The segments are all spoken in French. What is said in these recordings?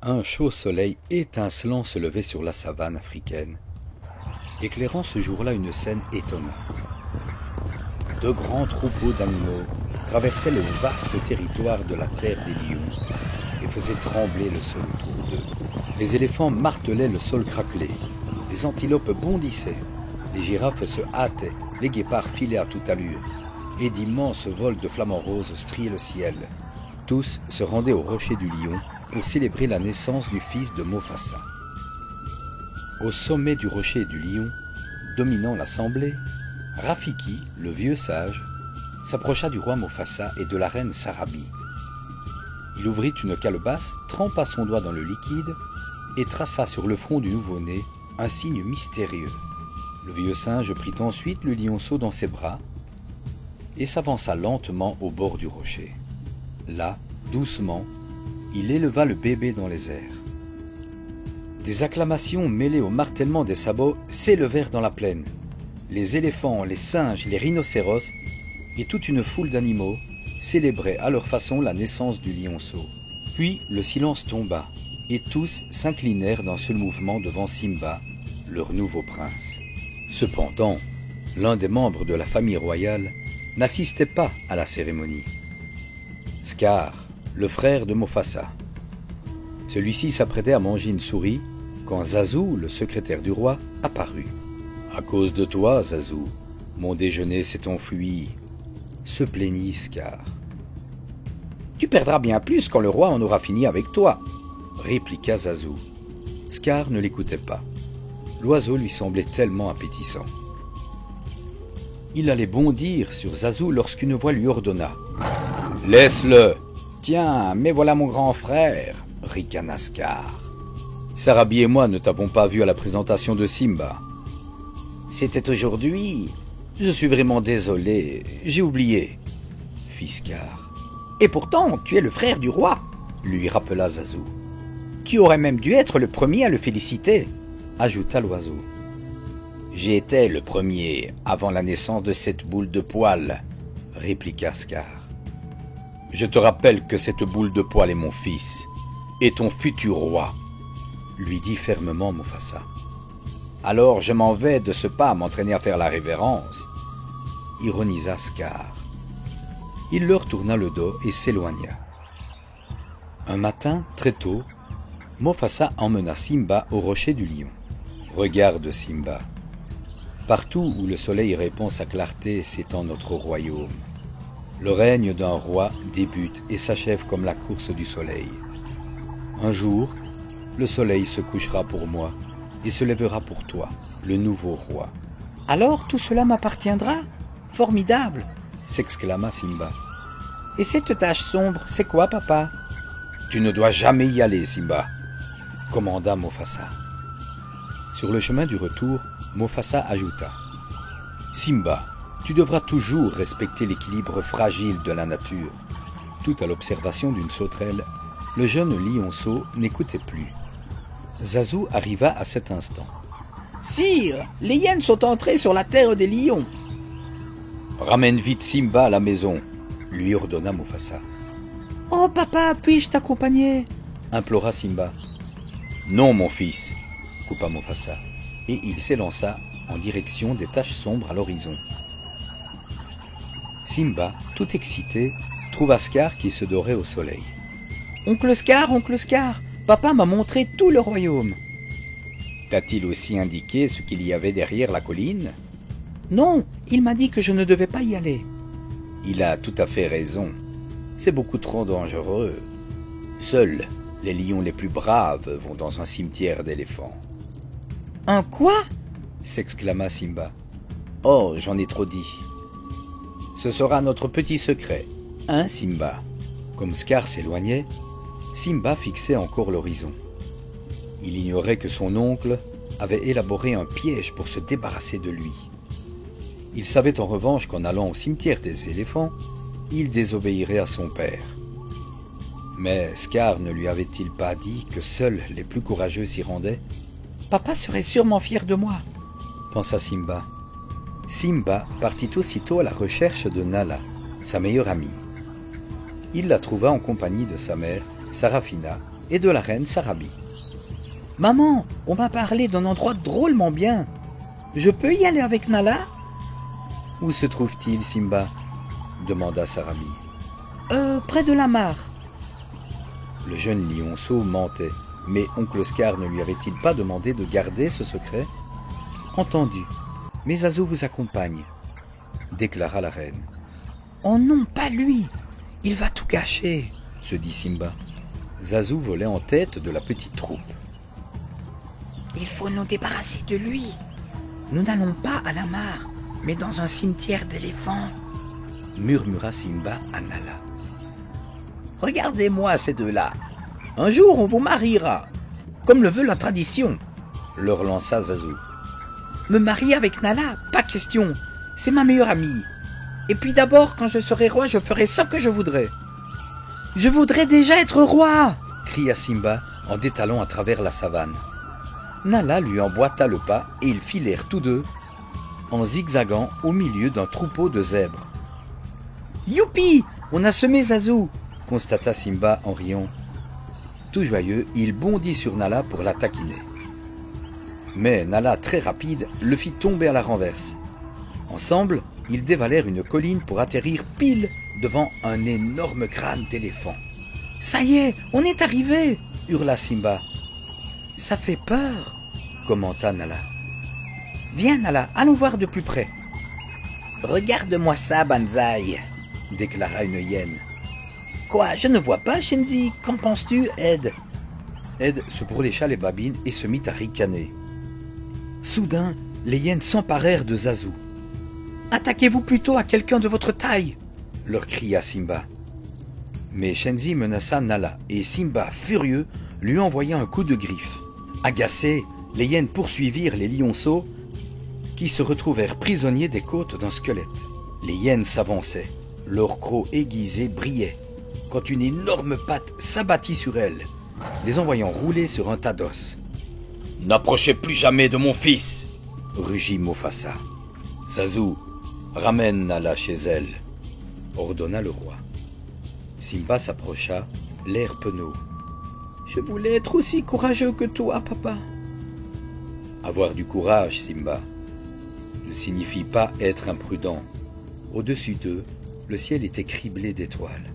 Un chaud soleil étincelant se levait sur la savane africaine, éclairant ce jour-là une scène étonnante. De grands troupeaux d'animaux traversaient le vaste territoire de la terre des lions et faisaient trembler le sol autour d'eux. Les éléphants martelaient le sol craquelé, les antilopes bondissaient, les girafes se hâtaient, les guépards filaient à toute allure, et d'immenses vols de flamants roses striaient le ciel. Tous se rendaient au rocher du lion pour célébrer la naissance du fils de Mufasa. Au sommet du rocher du lion, dominant l'assemblée, Rafiki, le vieux sage, s'approcha du roi Mufasa et de la reine Sarabi. Il ouvrit une calebasse, trempa son doigt dans le liquide et traça sur le front du nouveau-né un signe mystérieux. Le vieux singe prit ensuite le lionceau dans ses bras et s'avança lentement au bord du rocher. Là, doucement, il éleva le bébé dans les airs. Des acclamations mêlées au martèlement des sabots s'élevèrent dans la plaine. Les éléphants, les singes, les rhinocéros et toute une foule d'animaux célébraient à leur façon la naissance du lionceau. Puis le silence tomba et tous s'inclinèrent d'un seul mouvement devant Simba, leur nouveau prince. Cependant, l'un des membres de la famille royale n'assistait pas à la cérémonie. Scar, le frère de Mufasa. Celui-ci s'apprêtait à manger une souris quand Zazu, le secrétaire du roi, apparut. « À cause de toi, Zazu, mon déjeuner s'est enfui, » se plaignit Scar. « Tu perdras bien plus quand le roi en aura fini avec toi, » répliqua Zazu. Scar ne l'écoutait pas. L'oiseau lui semblait tellement appétissant. Il allait bondir sur Zazu lorsqu'une voix lui ordonna. « Laisse-le !»« Tiens, mais voilà mon grand frère !» ricana Scar. « Sarabi et moi ne t'avons pas vu à la présentation de Simba. »« C'était aujourd'hui. Je suis vraiment désolé, j'ai oublié. » fit Scar. « Et pourtant, tu es le frère du roi !» lui rappela Zazu. « Tu aurais même dû être le premier à le féliciter !» ajouta l'oiseau. « J'étais le premier avant la naissance de cette boule de poil !» répliqua Scar. « Je te rappelle que cette boule de poil est mon fils, et ton futur roi, » lui dit fermement Mufasa. « Alors je m'en vais de ce pas m'entraîner à faire la révérence, » ironisa Scar. Il leur tourna le dos et s'éloigna. Un matin, très tôt, Mufasa emmena Simba au rocher du lion. « Regarde, Simba, partout où le soleil répand sa clarté s'étend notre royaume. Le règne d'un roi débute et s'achève comme la course du soleil. Un jour, le soleil se couchera pour moi et se lèvera pour toi, le nouveau roi. »« Alors tout cela m'appartiendra ? Formidable !» s'exclama Simba. « Et cette tache sombre, c'est quoi, papa ?»« Tu ne dois jamais y aller, Simba !» commanda Mufasa. Sur le chemin du retour, Mufasa ajouta. « Simba, tu devras toujours respecter l'équilibre fragile de la nature. » Tout à l'observation d'une sauterelle, le jeune lionceau n'écoutait plus. Zazu arriva à cet instant. « Sire, les hyènes sont entrées sur la terre des lions. »« Ramène vite Simba à la maison, » lui ordonna Mufasa. « Oh papa, puis-je t'accompagner » implora Simba. « Non, mon fils, » coupa Mufasa, et il s'élança en direction des taches sombres à l'horizon. Simba, tout excité, trouva Scar qui se dorait au soleil. « Oncle Scar, papa m'a montré tout le royaume. »« T'a-t-il aussi indiqué ce qu'il y avait derrière la colline ?»« Non, il m'a dit que je ne devais pas y aller. »« Il a tout à fait raison. C'est beaucoup trop dangereux. Seuls les lions les plus braves vont dans un cimetière d'éléphants. »« Un quoi ?» s'exclama Simba. « Oh, j'en ai trop dit. Ce sera notre petit secret, hein, Simba ?» Comme Scar s'éloignait, Simba fixait encore l'horizon. Il ignorait que son oncle avait élaboré un piège pour se débarrasser de lui. Il savait en revanche qu'en allant au cimetière des éléphants, il désobéirait à son père. Mais Scar ne lui avait-il pas dit que seuls les plus courageux s'y rendaient ? Papa serait sûrement fier de moi, pensa Simba. Simba partit aussitôt à la recherche de Nala, sa meilleure amie. Il la trouva en compagnie de sa mère, Sarafina, et de la reine Sarabi. « Maman, on m'a parlé d'un endroit drôlement bien. Je peux y aller avec Nala ?»« Où se trouve-t-il, Simba ?» demanda Sarabi. « Près de la mare. » Le jeune lionceau mentait, mais oncle Scar ne lui avait-il pas demandé de garder ce secret ? « Entendu, mais Zazu vous accompagne, » déclara la reine. « Oh non, pas lui, il va tout gâcher, » se dit Simba. Zazu volait en tête de la petite troupe. « Il faut nous débarrasser de lui. Nous n'allons pas à la mare, mais dans un cimetière d'éléphants, » murmura Simba à Nala. « Regardez-moi ces deux-là. Un jour, on vous mariera, comme le veut la tradition, » leur lança Zazu. « Me marier avec Nala, pas question. C'est ma meilleure amie. Et puis d'abord, quand je serai roi, je ferai ce que je voudrais. »« Je voudrais déjà être roi !» cria Simba en détalant à travers la savane. Nala lui emboîta le pas et ils filèrent tous deux en zigzagant au milieu d'un troupeau de zèbres. « Youpi, on a semé Zazu !» constata Simba en riant. Tout joyeux, il bondit sur Nala pour la taquiner. Mais Nala, très rapide, le fit tomber à la renverse. Ensemble, ils dévalèrent une colline pour atterrir pile devant un énorme crâne d'éléphant. « Ça y est, on est arrivé !» hurla Simba. « Ça fait peur !» commenta Nala. « Viens Nala, allons voir de plus près. »« Regarde-moi ça, Banzai !» déclara une hyène. « Quoi, je ne vois pas, Shenzi. Qu'en penses-tu, Ed ?» Ed se bourlécha les babines et se mit à ricaner. Soudain, les hyènes s'emparèrent de Zazu. « Attaquez-vous plutôt à quelqu'un de votre taille !» leur cria Simba. Mais Shenzi menaça Nala et Simba, furieux, lui envoya un coup de griffe. Agacés, les hyènes poursuivirent les lionceaux qui se retrouvèrent prisonniers des côtes d'un squelette. Les hyènes s'avançaient, leurs crocs aiguisés brillaient, quand une énorme patte s'abattit sur elles, les envoyant rouler sur un tas d'os. « N'approchez plus jamais de mon fils !» rugit Mufasa. « Zazu, ramène Nala chez elle !» ordonna le roi. Simba s'approcha, l'air penaud. « Je voulais être aussi courageux que toi, papa. » Avoir du courage, Simba, ne signifie pas être imprudent. Au-dessus d'eux, le ciel était criblé d'étoiles.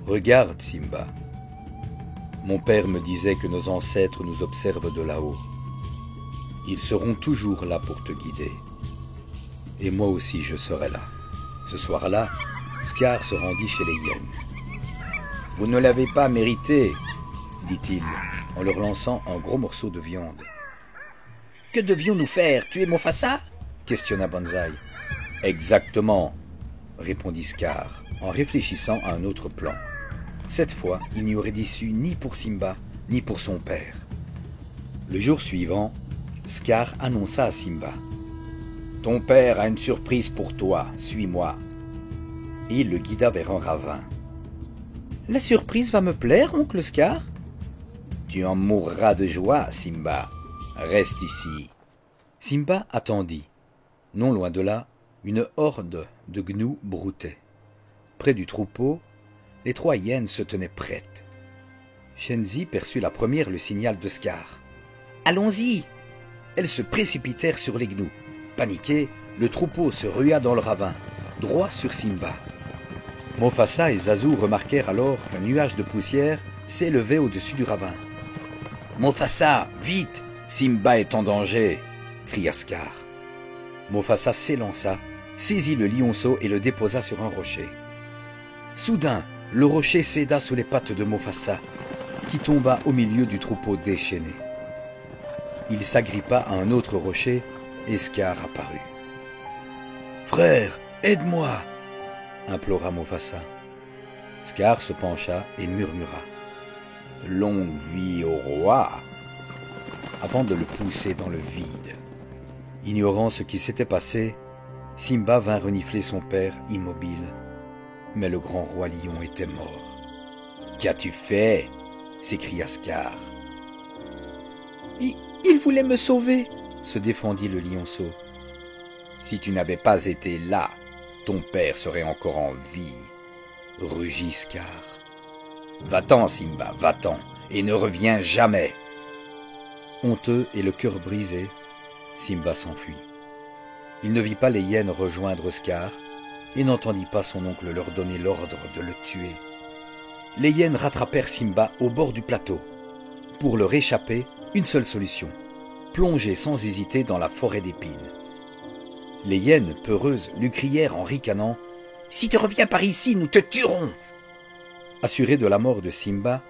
Regarde, Simba. Mon père me disait que nos ancêtres nous observent de là-haut. Ils seront toujours là pour te guider. Et moi aussi je serai là. Ce soir-là, Scar se rendit chez les hyènes. « Vous ne l'avez pas mérité, » dit-il, en leur lançant un gros morceau de viande. « Que devions-nous faire, tuer Mufasa ?» questionna Banzai. « Exactement, » répondit Scar, en réfléchissant à un autre plan. Cette fois, il n'y aurait d'issue ni pour Simba, ni pour son père. Le jour suivant, Scar annonça à Simba. « Ton père a une surprise pour toi, suis-moi. » Et il le guida vers un ravin. « La surprise va me plaire, oncle Scar ?»« Tu en mourras de joie, Simba. Reste ici. » Simba attendit. Non loin de là, une horde de gnous broutait. Près du troupeau, les trois hyènes se tenaient prêtes. Shenzi perçut la première le signal de Scar. « Allons-y !» Elles se précipitèrent sur les gnous. Paniqué, le troupeau se rua dans le ravin, droit sur Simba. Mufasa et Zazu remarquèrent alors qu'un nuage de poussière s'élevait au-dessus du ravin. « Mufasa, vite! Simba est en danger !» cria Scar. Mufasa s'élança, saisit le lionceau et le déposa sur un rocher. Soudain, le rocher céda sous les pattes de Mufasa, qui tomba au milieu du troupeau déchaîné. Il s'agrippa à un autre rocher et Scar apparut. « Frère, aide-moi !» implora Mufasa. Scar se pencha et murmura « Longue vie au roi !» avant de le pousser dans le vide. Ignorant ce qui s'était passé, Simba vint renifler son père immobile. Mais le grand roi lion était mort. « Qu'as-tu fait ?» s'écria Scar. Il voulait me sauver, se défendit le lionceau. Si tu n'avais pas été là, ton père serait encore en vie, rugit Scar. Va-t'en, Simba, va-t'en, et ne reviens jamais. Honteux et le cœur brisé, Simba s'enfuit. Il ne vit pas les hyènes rejoindre Scar et n'entendit pas son oncle leur donner l'ordre de le tuer. Les hyènes rattrapèrent Simba au bord du plateau. Pour leur échapper, une seule solution, plonger sans hésiter dans la forêt d'épines. Les hyènes, peureuses, lui crièrent en ricanant « Si tu reviens par ici, nous te tuerons !» Assuré de la mort de Simba,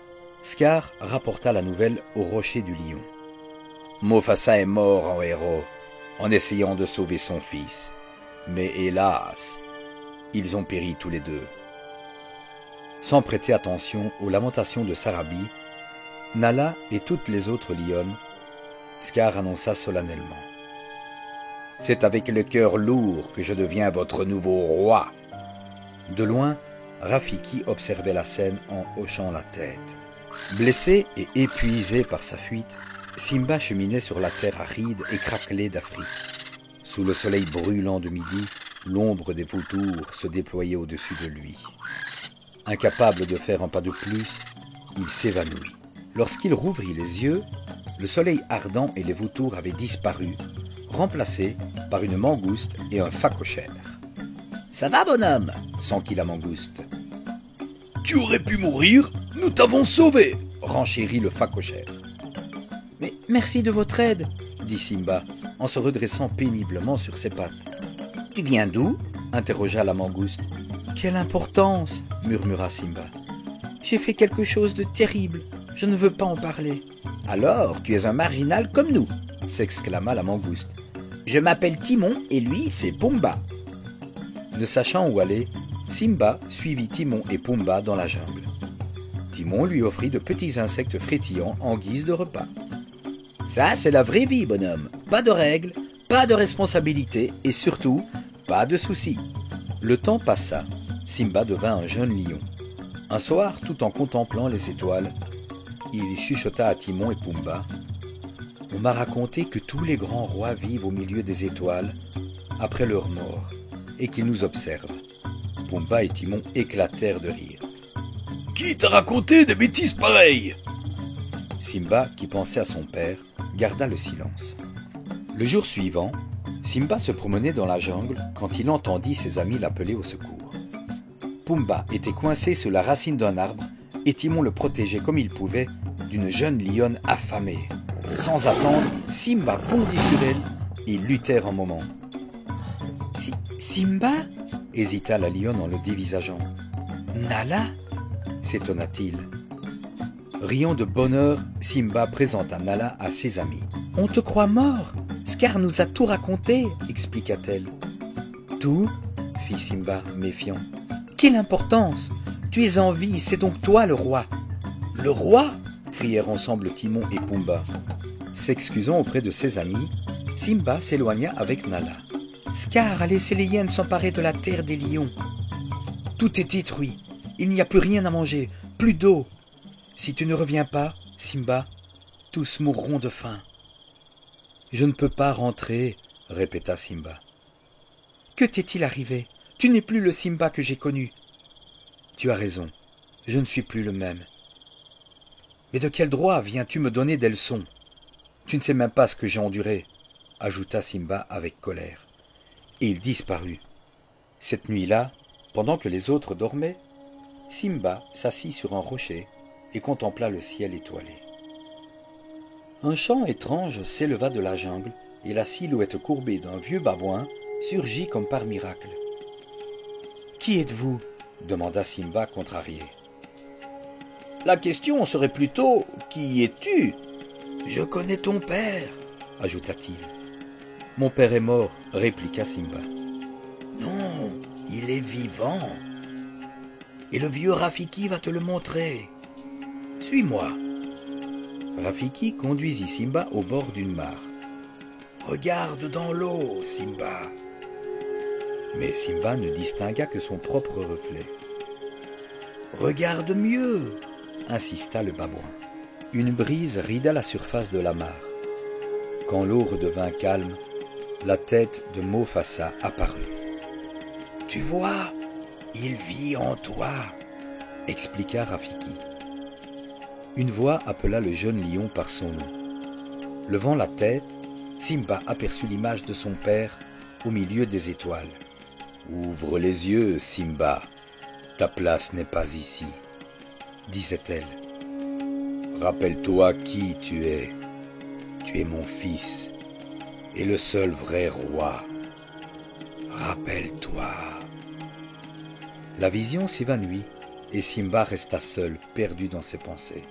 Scar rapporta la nouvelle au rocher du lion. Mufasa est mort en héros, en essayant de sauver son fils. Mais hélas, ils ont péri tous les deux. Sans prêter attention aux lamentations de Sarabi, Nala et toutes les autres lionnes, Scar annonça solennellement. « C'est avec le cœur lourd que je deviens votre nouveau roi. » De loin, Rafiki observait la scène en hochant la tête. Blessé et épuisé par sa fuite, Simba cheminait sur la terre aride et craquelée d'Afrique. Sous le soleil brûlant de midi, l'ombre des vautours se déployait au-dessus de lui. Incapable de faire un pas de plus, il s'évanouit. Lorsqu'il rouvrit les yeux, le soleil ardent et les vautours avaient disparu, remplacés par une mangouste et un phacochère. « Ça va, bonhomme ?» s'enquit la mangouste. « Tu aurais pu mourir, nous t'avons sauvé !» renchérit le phacochère. « Mais merci de votre aide !» dit Simba, en se redressant péniblement sur ses pattes. « Tu viens d'où ?» interrogea la mangouste. « Quelle importance !» murmura Simba. « J'ai fait quelque chose de terrible, je ne veux pas en parler. »« Alors, tu es un marginal comme nous !» s'exclama la mangouste. « Je m'appelle Timon et lui, c'est Pumba. » Ne sachant où aller, Simba suivit Timon et Pumba dans la jungle. Timon lui offrit de petits insectes frétillants en guise de repas. « Ça, c'est la vraie vie, bonhomme. Pas de règles, pas de responsabilités et surtout, pas de soucis. » Le temps passa. Simba devint un jeune lion. Un soir, tout en contemplant les étoiles, il chuchota à Timon et Pumba. « On m'a raconté que tous les grands rois vivent au milieu des étoiles, après leur mort, et qu'ils nous observent. » Pumba et Timon éclatèrent de rire. « Qui t'a raconté des bêtises pareilles ?» Simba, qui pensait à son père, garda le silence. Le jour suivant, Simba se promenait dans la jungle quand il entendit ses amis l'appeler au secours. Pumba était coincé sous la racine d'un arbre et Timon le protégeait comme il pouvait d'une jeune lionne affamée. Sans attendre, Simba bondit sur elle et ils luttèrent un moment. « Simba ?» hésita la lionne en le dévisageant. « Nala ?» s'étonna-t-il. Riant de bonheur, Simba présenta Nala à ses amis. « On te croit mort. Scar nous a tout raconté, » expliqua-t-elle. « Tout ?» fit Simba, méfiant. « Quelle importance! Tu es en vie, c'est donc toi le roi. »« Le roi ?» crièrent ensemble Timon et Pumba. S'excusant auprès de ses amis, Simba s'éloigna avec Nala. Scar a laissé les hyènes s'emparer de la terre des lions. Tout est détruit. Il n'y a plus rien à manger, plus d'eau. Si tu ne reviens pas, Simba, tous mourront de faim. « Je ne peux pas rentrer, » répéta Simba. « Que t'est-il arrivé? Tu n'es plus le Simba que j'ai connu. »« Tu as raison, je ne suis plus le même. Mais de quel droit viens-tu me donner des leçons? Tu ne sais même pas ce que j'ai enduré, » ajouta Simba avec colère. Et il disparut. Cette nuit-là, pendant que les autres dormaient, Simba s'assit sur un rocher et contempla le ciel étoilé. Un chant étrange s'éleva de la jungle et la silhouette courbée d'un vieux babouin surgit comme par miracle. « Qui êtes-vous » demanda Simba contrarié. « La question serait plutôt « Qui es-tu » ? Je connais ton père, ajouta-t-il. « Mon père est mort, » répliqua Simba. « Non, il est vivant. Et le vieux Rafiki va te le montrer. Suis-moi. » Rafiki conduisit Simba au bord d'une mare. « Regarde dans l'eau, Simba. » Mais Simba ne distingua que son propre reflet. « Regarde mieux, » insista le babouin. Une brise rida la surface de la mare. Quand l'eau redevint calme, la tête de Mufasa apparut. « Tu vois, il vit en toi », expliqua Rafiki. Une voix appela le jeune lion par son nom. Levant la tête, Simba aperçut l'image de son père au milieu des étoiles. « Ouvre les yeux, Simba, ta place n'est pas ici, » disait-elle. « Rappelle-toi qui tu es. Tu es mon fils et le seul vrai roi. Rappelle-toi. » La vision s'évanouit et Simba resta seul, perdu dans ses pensées.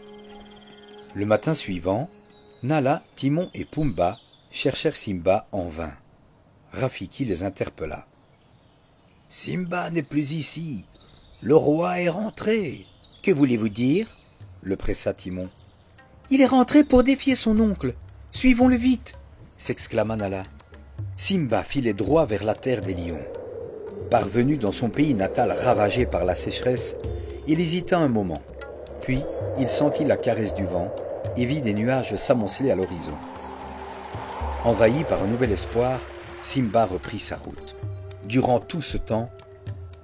Le matin suivant, Nala, Timon et Pumba cherchèrent Simba en vain. Rafiki les interpella. « Simba n'est plus ici. Le roi est rentré. Que voulez-vous dire ?» le pressa Timon. « Il est rentré pour défier son oncle. Suivons-le vite !» s'exclama Nala. Simba filait droit vers la terre des lions. Parvenu dans son pays natal ravagé par la sécheresse, il hésita un moment. Puis, il sentit la caresse du vent et vit des nuages s'amonceler à l'horizon. Envahi par un nouvel espoir, Simba reprit sa route. Durant tout ce temps,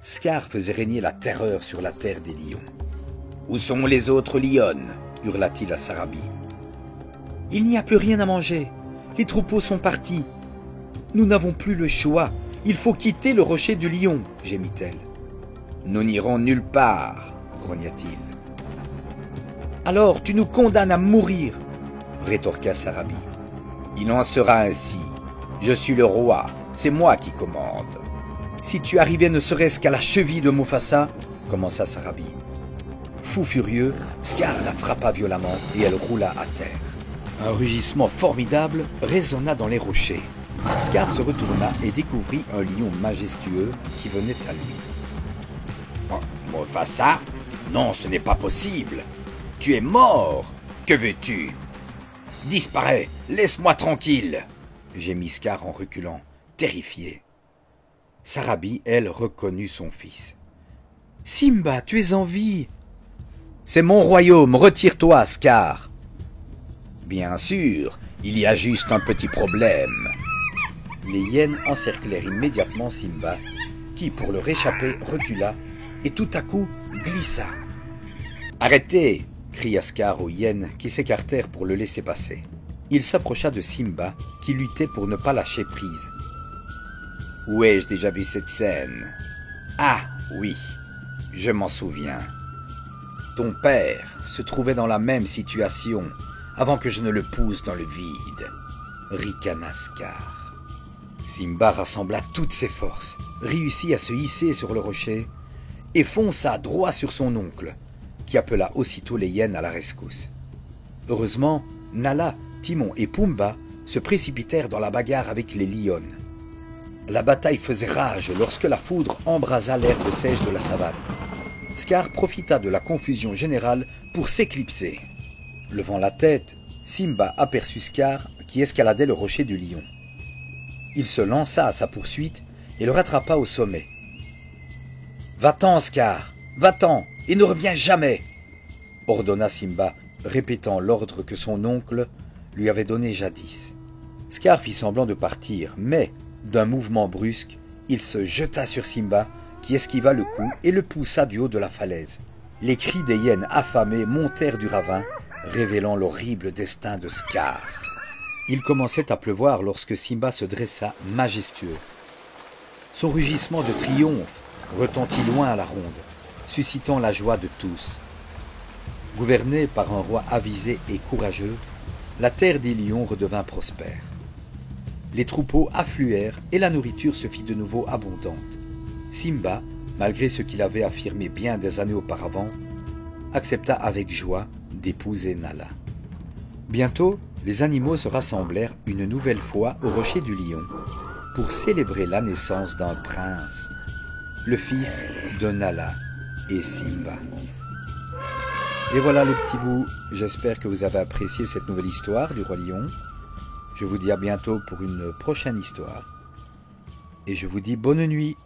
Scar faisait régner la terreur sur la terre des lions. « Où sont les autres lionnes ?» hurla-t-il à Sarabi. « Il n'y a plus rien à manger. Les troupeaux sont partis. Nous n'avons plus le choix. Il faut quitter le rocher du lion, gémit-elle. »« Nous n'irons nulle part, grogna-t-il. »« Alors tu nous condamnes à mourir, rétorqua Sarabi. »« Il en sera ainsi. Je suis le roi, c'est moi qui commande. »« Si tu arrivais ne serait-ce qu'à la cheville de Mufasa, commença Sarabi. Fou furieux, Scar la frappa violemment et elle roula à terre. Un rugissement formidable résonna dans les rochers. Scar se retourna et découvrit un lion majestueux qui venait à lui. « Mufasa, non, ce n'est pas possible. Tu es mort. Que veux-tu ? Disparais, laisse-moi tranquille !» gémit Scar en reculant, terrifié. Sarabi, elle, reconnut son fils. « Simba, tu es en vie !»« C'est mon royaume, retire-toi, Scar !»« Bien sûr, il y a juste un petit problème. » Les hyènes encerclèrent immédiatement Simba, qui, pour le réchapper, recula et tout à coup glissa. « Arrêtez !» cria Scar aux hyènes qui s'écartèrent pour le laisser passer. Il s'approcha de Simba, qui luttait pour ne pas lâcher prise. « Où ai-je déjà vu cette scène ? Ah, oui, je m'en souviens. Ton père se trouvait dans la même situation avant que je ne le pousse dans le vide. » ricana Scar. Simba rassembla toutes ses forces, réussit à se hisser sur le rocher et fonça droit sur son oncle, qui appela aussitôt les hyènes à la rescousse. Heureusement, Nala, Timon et Pumba se précipitèrent dans la bagarre avec les lionnes. La bataille faisait rage lorsque la foudre embrasa l'herbe sèche de la savane. Scar profita de la confusion générale pour s'éclipser. Levant la tête, Simba aperçut Scar qui escaladait le rocher du lion. Il se lança à sa poursuite et le rattrapa au sommet. « Va-t'en, Scar, va-t'en et ne reviens jamais !» ordonna Simba, répétant l'ordre que son oncle lui avait donné jadis. Scar fit semblant de partir, mais, d'un mouvement brusque, il se jeta sur Simba, qui esquiva le coup et le poussa du haut de la falaise. Les cris des hyènes affamées montèrent du ravin, révélant l'horrible destin de Scar. Il commençait à pleuvoir lorsque Simba se dressa majestueux. Son rugissement de triomphe retentit loin à la ronde, suscitant la joie de tous. Gouverné par un roi avisé et courageux, la terre des lions redevint prospère. Les troupeaux affluèrent et la nourriture se fit de nouveau abondante. Simba, malgré ce qu'il avait affirmé bien des années auparavant, accepta avec joie d'épouser Nala. Bientôt, les animaux se rassemblèrent une nouvelle fois au rocher du lion pour célébrer la naissance d'un prince, le fils de Nala et Simba. Et voilà les petits bouts, j'espère que vous avez apprécié cette nouvelle histoire du roi lion. Je vous dis à bientôt pour une prochaine histoire. Et je vous dis bonne nuit.